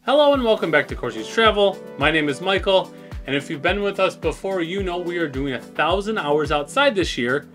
Hello and welcome back to Corsi's Travel. My name is Michael, and if you've been with us before, you know we are doing 1,000 hours outside this year.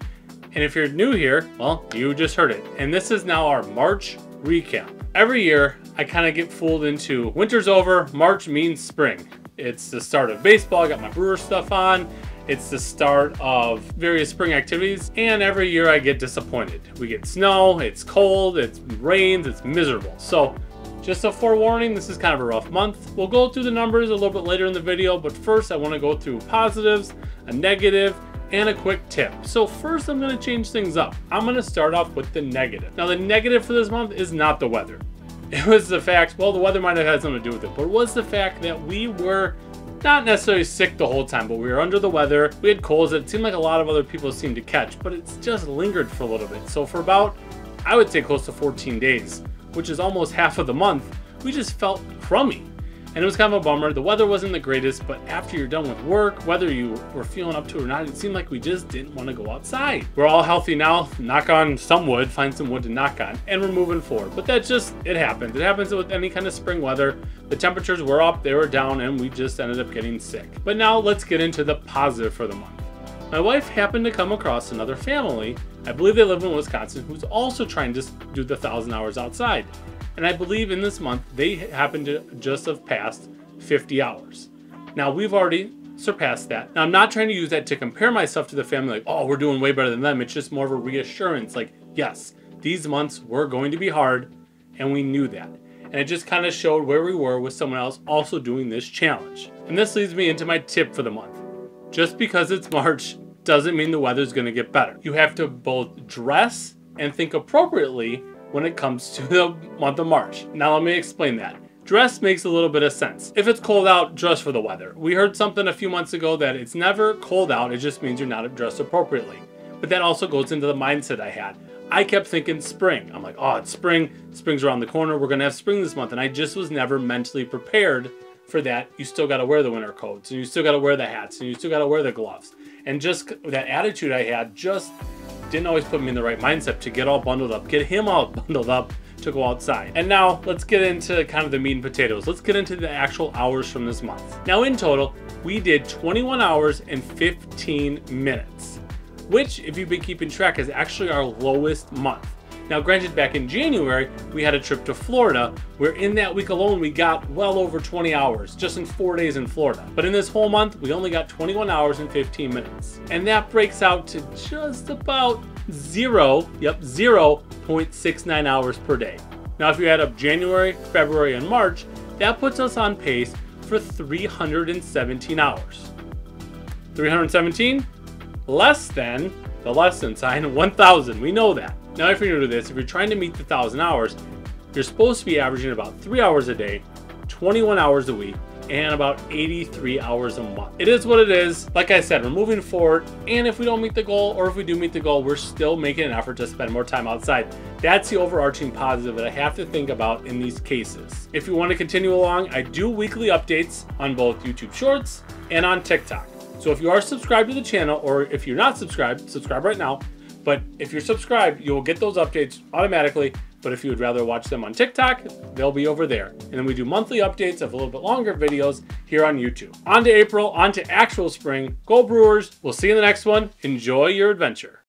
And if you're new here, well, you just heard it. And this is now our March recap. Every year, I kind of get fooled into winter's over, March means spring. It's the start of baseball, I got my Brewer stuff on. It's the start of various spring activities, and every year I get disappointed. We get snow, it's cold, it rains, it's miserable. So just a forewarning, this is kind of a rough month. We'll go through the numbers a little bit later in the video, but first I want to go through positives, a negative, and a quick tip. So first I'm going to change things up. I'm going to start off with the negative. Now the negative for this month is not the weather. It was the fact, well, the weather might have had something to do with it, but it was the fact that we were not necessarily sick the whole time, but we were under the weather. We had colds that it seemed like a lot of other people seemed to catch, but it's just lingered for a little bit. So for about, I would say close to 14 days, which is almost half of the month, we just felt crummy. And it was kind of a bummer. The weather wasn't the greatest, but after you're done with work, whether you were feeling up to it or not, it seemed like we just didn't want to go outside. We're all healthy now, knock on some wood, find some wood to knock on, and we're moving forward. But that just, it happens. It happens with any kind of spring weather. The temperatures were up, they were down, and we just ended up getting sick. But now let's get into the positive for the month. My wife happened to come across another family, I believe they live in Wisconsin, who's also trying to do the 1,000 hours outside. And I believe in this month, they happen to just have passed 50 hours. Now we've already surpassed that. Now I'm not trying to use that to compare myself to the family like, oh, we're doing way better than them. It's just more of a reassurance like, yes, these months were going to be hard and we knew that. And it just kind of showed where we were with someone else also doing this challenge. And this leads me into my tip for the month. Just because it's March doesn't mean the weather's going to get better. You have to both dress and think appropriately when it comes to the month of March. Now let me explain that. Dress makes a little bit of sense. If it's cold out, dress for the weather. We heard something a few months ago that it's never cold out, it just means you're not dressed appropriately. But that also goes into the mindset I had. I kept thinking spring. I'm like, oh, it's spring. Spring's around the corner. We're gonna have spring this month. And I just was never mentally prepared for that. You still gotta wear the winter coats, and you still gotta wear the hats, and you still gotta wear the gloves. And just that attitude I had just didn't always put me in the right mindset to get all bundled up, get him all bundled up to go outside. And now let's get into kind of the meat and potatoes. Let's get into the actual hours from this month. Now in total, we did 21 hours and 15 minutes, which if you've been keeping track is actually our lowest month. Now granted, back in January, we had a trip to Florida where in that week alone, we got well over 20 hours just in 4 days in Florida. But in this whole month, we only got 21 hours and 15 minutes. And that breaks out to just about 0.69 hours per day. Now, if you add up January, February, and March, that puts us on pace for 317 hours. 317? Less than the less than sign, 1,000. We know that. Now, if you're new to this, if you're trying to meet the 1,000 hours, you're supposed to be averaging about 3 hours a day, 21 hours a week, and about 83 hours a month. It is what it is. Like I said, we're moving forward, and if we don't meet the goal, or if we do meet the goal, we're still making an effort to spend more time outside. That's the overarching positive that I have to think about in these cases. If you want to continue along, I do weekly updates on both YouTube Shorts and on TikTok. So if you are subscribed to the channel, or if you're not subscribed, subscribe right now. But if you're subscribed, you'll get those updates automatically. But if you would rather watch them on TikTok, they'll be over there. And then we do monthly updates of a little bit longer videos here on YouTube. On to April, on to actual spring. Go Brewers. We'll see you in the next one. Enjoy your adventure.